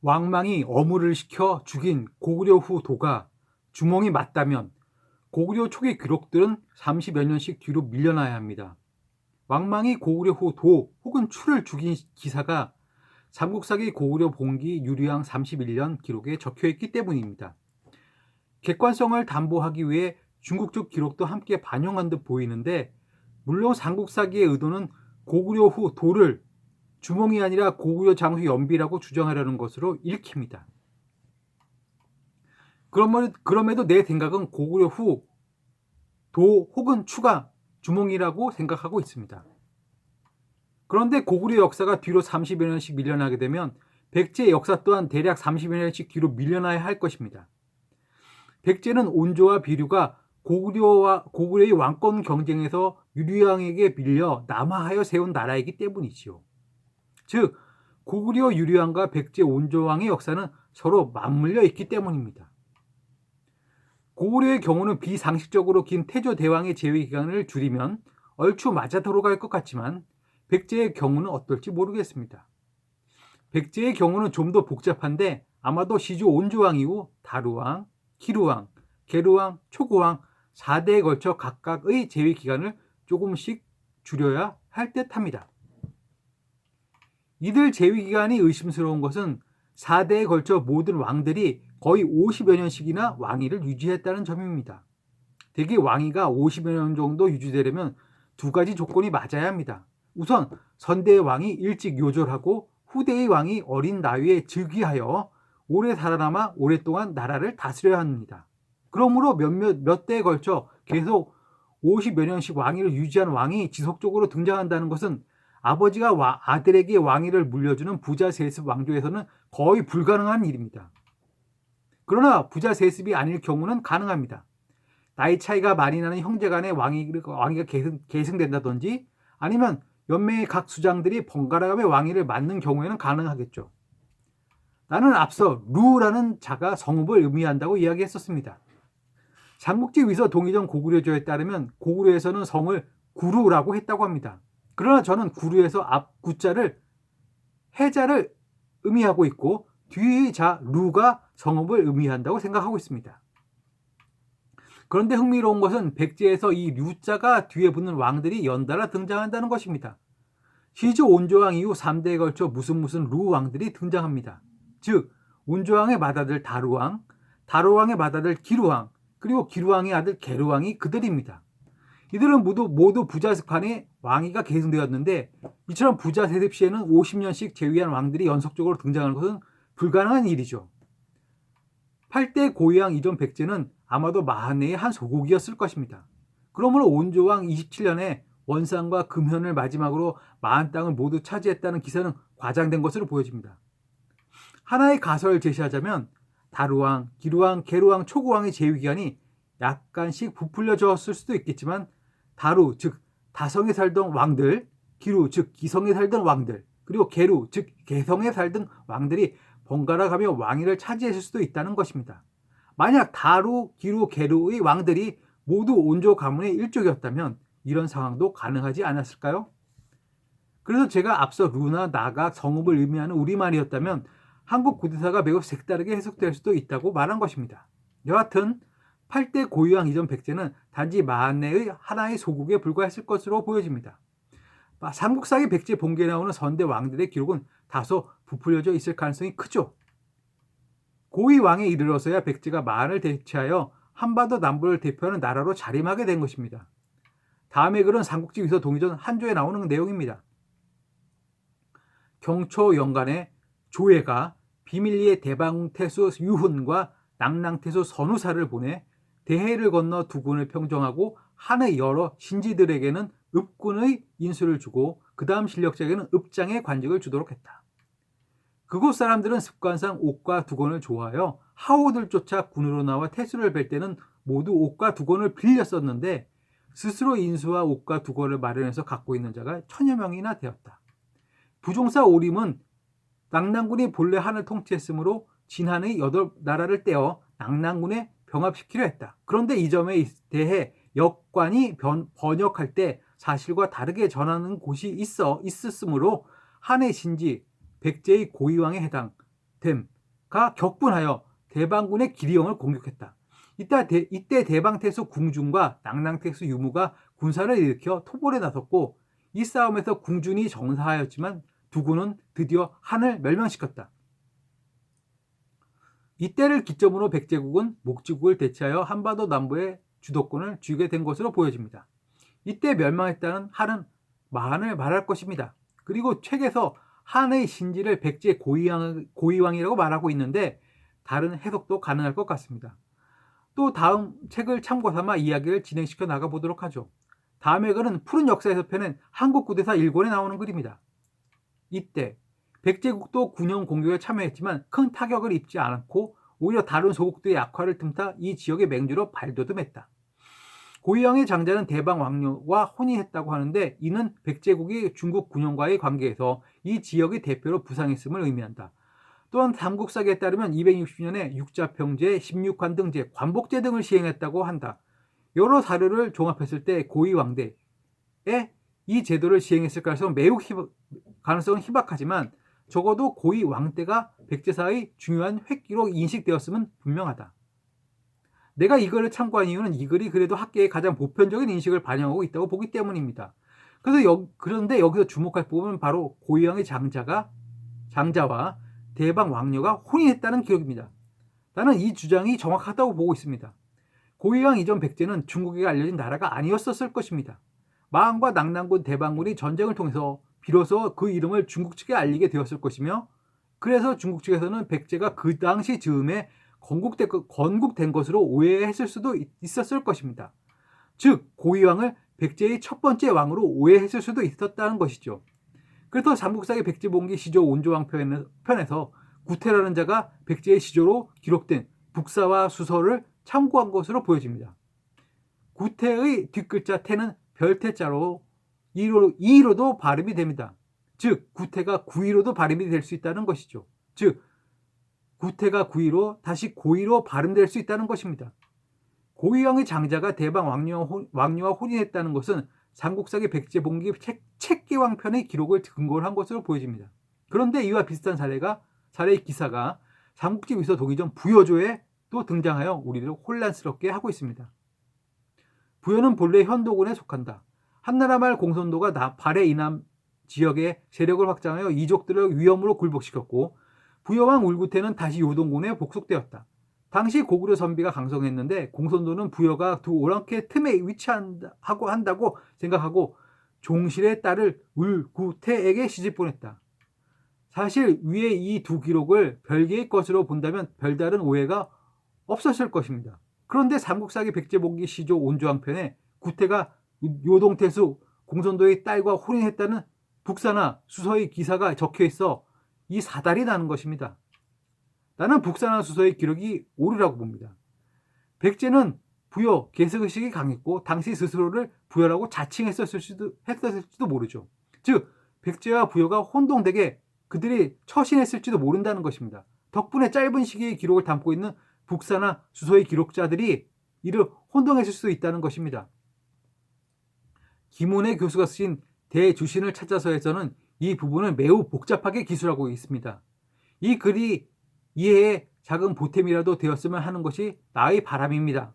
왕망이 어무를 시켜 죽인 고구려 후 도가 주몽이 맞다면 고구려 초기 기록들은 30여 년씩 뒤로 밀려나야 합니다. 왕망이 고구려 후 도 혹은 추를 죽인 기사가 삼국사기 고구려 봉기 유리왕 31년 기록에 적혀있기 때문입니다. 객관성을 담보하기 위해 중국 쪽 기록도 함께 반영한 듯 보이는데, 물론 삼국사기의 의도는 고구려 후 도를 주몽이 아니라 고구려 장수 연비라고 주장하려는 것으로 읽힙니다. 그럼에도 내 생각은 고구려 후 도 혹은 추가 주몽이라고 생각하고 있습니다. 그런데 고구려 역사가 뒤로 30여 년씩 밀려나게 되면 백제의 역사 또한 대략 30여 년씩 뒤로 밀려나야 할 것입니다. 백제는 온조와 비류가 고구려의 왕권 경쟁에서 유리왕에게 밀려 남하하여 세운 나라이기 때문이지요. 즉 고구려 유리왕과 백제 온조왕의 역사는 서로 맞물려 있기 때문입니다. 고구려의 경우는 비상식적으로 긴 태조 대왕의 재위 기간을 줄이면 얼추 맞아 들어갈 것 같지만 백제의 경우는 어떨지 모르겠습니다. 백제의 경우는 좀 더 복잡한데 아마도 시조 온조왕 이후 다루왕, 기루왕, 계루왕, 초고왕 4대에 걸쳐 각각의 재위 기간을 조금씩 줄여야 할 듯합니다. 이들 재위 기간이 의심스러운 것은 4대에 걸쳐 모든 왕들이 거의 50여 년씩이나 왕위를 유지했다는 점입니다. 대개 왕위가 50여 년 정도 유지되려면 두 가지 조건이 맞아야 합니다. 우선 선대의 왕이 일찍 요절하고 후대의 왕이 어린 나이에 즉위하여 오래 살아남아 오랫동안 나라를 다스려야 합니다. 그러므로 몇 대에 걸쳐 계속 50여 년씩 왕위를 유지한 왕이 지속적으로 등장한다는 것은 아버지가 아들에게 왕위를 물려주는 부자 세습 왕조에서는 거의 불가능한 일입니다. 그러나 부자 세습이 아닐 경우는 가능합니다. 나이 차이가 많이 나는 형제 간의 왕위가 계승된다든지 아니면 연맹의 각 수장들이 번갈아가며 왕위를 맡는 경우에는 가능하겠죠. 나는 앞서 루라는 자가 성읍을 의미한다고 이야기했었습니다. 삼국지 위서 동의전 고구려조에 따르면 고구려에서는 성을 구루라고 했다고 합니다. 그러나 저는 구루에서 앞 구자를 해자를 의미하고 있고 뒤의 자 루가 성읍을 의미한다고 생각하고 있습니다. 그런데 흥미로운 것은 백제에서 이 류자가 뒤에 붙는 왕들이 연달아 등장한다는 것입니다. 시조 온조왕 이후 3대에 걸쳐 무슨 루 왕들이 등장합니다. 즉 온조왕의 맏아들 다루왕, 다루왕의 맏아들 기루왕, 그리고 기루왕의 아들 계루왕이 그들입니다. 이들은 모두 부자 간의 왕위가 계승되었는데 이처럼 부자 세습 시에는 50년씩 재위한 왕들이 연속적으로 등장하는 것은 불가능한 일이죠. 8대 고유왕 이전 백제는 아마도 마한내의 한 소국이었을 것입니다. 그러므로 온조왕 27년에 원산과 금현을 마지막으로 마한 땅을 모두 차지했다는 기사는 과장된 것으로 보여집니다. 하나의 가설을 제시하자면 다루왕, 기루왕, 계루왕, 초고왕의 재위기간이 약간씩 부풀려졌을 수도 있겠지만 다루, 즉 다성에 살던 왕들, 기루, 즉 기성에 살던 왕들, 그리고 계루, 즉 개성에 살던 왕들이 번갈아 가며 왕위를 차지했을 수도 있다는 것입니다. 만약 다루, 기루, 계루의 왕들이 모두 온조 가문의 일족이었다면 이런 상황도 가능하지 않았을까요? 그래서 제가 앞서 루나 나가 성읍을 의미하는 우리말이었다면 한국 고대사가 매우 색다르게 해석될 수도 있다고 말한 것입니다. 여하튼 8대 고유왕 이전 백제는 단지 마한내의 하나의 소국에 불과했을 것으로 보여집니다. 삼국사기 백제 본계에 나오는 선대 왕들의 기록은 다소 부풀려져 있을 가능성이 크죠. 고위 왕에 이르러서야 백제가 마한을 대체하여 한반도 남부를 대표하는 나라로 자림하게 된 것입니다. 다음의 글은 삼국지 위서 동의전 한조에 나오는 내용입니다. 경초 연간에 조예가 비밀리에 대방태수 유훈과 낭랑태수 선우사를 보내 대해를 건너 두 군을 평정하고 한의 여러 신지들에게는 읍군의 인수를 주고 그 다음 실력자에게는 읍장의 관직을 주도록 했다. 그곳 사람들은 습관상 옥과 두건을 좋아하여 하오들 쫓아 군으로 나와 태수를 뵐 때는 모두 옥과 두건을 빌려 썼는데 스스로 인수와 옥과 두건을 마련해서 갖고 있는 자가 1000여 명이나 되었다. 부종사 오림은 낭랑군이 본래 한을 통치했으므로 진한의 8나라를 떼어 낭랑군에 병합시키려 했다. 그런데 이 점에 대해 역관이 번역할 때 사실과 다르게 전하는 곳이 있었으므로 한의 신지 백제의 고위왕에 해당됨 격분하여 대방군의 기리형을 공격했다. 이때 대방태수 궁준과 낭랑태수 유무가 군사를 일으켜 토벌에 나섰고 이 싸움에서 궁준이 정사하였지만 두 군은 드디어 한을 멸망시켰다. 이때를 기점으로 백제국은 목지국을 대체하여 한반도 남부의 주도권을 쥐게 된 것으로 보여집니다. 이때 멸망했다는 한은 만을 말할 것입니다. 그리고 책에서 한의 신지를 백제 고이왕이라고 말하고 있는데 다른 해석도 가능할 것 같습니다. 또 다음 책을 참고 삼아 이야기를 진행시켜 나가보도록 하죠. 다음의 글은 푸른 역사에서 펴낸 한국구대사 1권에 나오는 글입니다. 이때 백제국도 군영 공격에 참여했지만 큰 타격을 입지 않았고 오히려 다른 소국들의 약화를 틈타 이 지역의 맹주로 발돋움했다. 고이왕의 장자는 대방 왕녀와 혼인했다고 하는데 이는 백제국이 중국 군영과의 관계에서 이 지역의 대표로 부상했음을 의미한다. 또한 삼국사기에 따르면 260년에 육자평제, 16관등제, 관복제 등을 시행했다고 한다. 여러 사료를 종합했을 때 고이왕대에 이 제도를 시행했을 가능성은 희박하지만 적어도 고이왕대가 백제사의 중요한 획기로 인식되었으면 분명하다. 내가 이 글을 참고한 이유는 이 글이 그래도 학계의 가장 보편적인 인식을 반영하고 있다고 보기 때문입니다. 그런데 여기서 주목할 부분은 바로 고이왕의 장자와 대방 왕녀가 혼인했다는 기록입니다. 나는 이 주장이 정확하다고 보고 있습니다. 고이왕 이전 백제는 중국에게 알려진 나라가 아니었을 것입니다. 마한과 낭랑군 대방군이 전쟁을 통해서 비로소 그 이름을 중국 측에 알리게 되었을 것이며 그래서 중국 측에서는 백제가 그 당시 즈음에 건국된 것으로 오해했을 수도 있었을 것입니다. 즉 고이왕을 백제의 첫 번째 왕으로 오해했을 수도 있었다는 것이죠. 그래서 삼국사기 백제봉기 시조 온조왕 편에서 구태라는 자가 백제의 시조로 기록된 북사와 수서를 참고한 것으로 보여집니다. 구태의 뒷글자 태는 별태자로 이로도 발음이 됩니다. 즉 구태가 구이로도 발음이 될 수 있다는 것이죠. 즉 구태가 구이로 다시 고이로 발음될 수 있다는 것입니다. 고이왕의 장자가 대방 왕녀와 혼인했다는 것은 삼국사기 백제봉기 책계왕편의 기록을 근거로 한 것으로 보여집니다. 그런데 이와 비슷한 사례의 기사가 삼국지 위서 도기전 부여조에 또 등장하여 우리를 혼란스럽게 하고 있습니다. 부여는 본래 현도군에 속한다. 한나라 말 공손도가 발해 이남 지역의 세력을 확장하여 이족들을 위험으로 굴복시켰고 부여왕 울구태는 다시 요동군에 복속되었다. 당시 고구려 선비가 강성했는데 공손도는 부여가 두 오랑캐 틈에 한다고 생각하고 종실의 딸을 울구태에게 시집보냈다. 사실 위에 이 두 기록을 별개의 것으로 본다면 별다른 오해가 없었을 것입니다. 그런데 삼국사기 백제봉기 시조 온조왕편에 구태가 요동태수 공손도의 딸과 혼인했다는 북사나 수서의 기사가 적혀있어 이 사달이 나는 것입니다. 나는 북사나 수서의 기록이 옳으라고 봅니다. 백제는 부여, 계승의식이 강했고 당시 스스로를 부여라고 자칭했었을지도 모르죠. 즉 백제와 부여가 혼동되게 그들이 처신했을지도 모른다는 것입니다. 덕분에 짧은 시기의 기록을 담고 있는 북사나 수서의 기록자들이 이를 혼동했을 수도 있다는 것입니다. 김은혜 교수가 쓰신 대주신을 찾아서에서는 이 부분을 매우 복잡하게 기술하고 있습니다. 이 글이 이해에 작은 보탬이라도 되었으면 하는 것이 나의 바람입니다.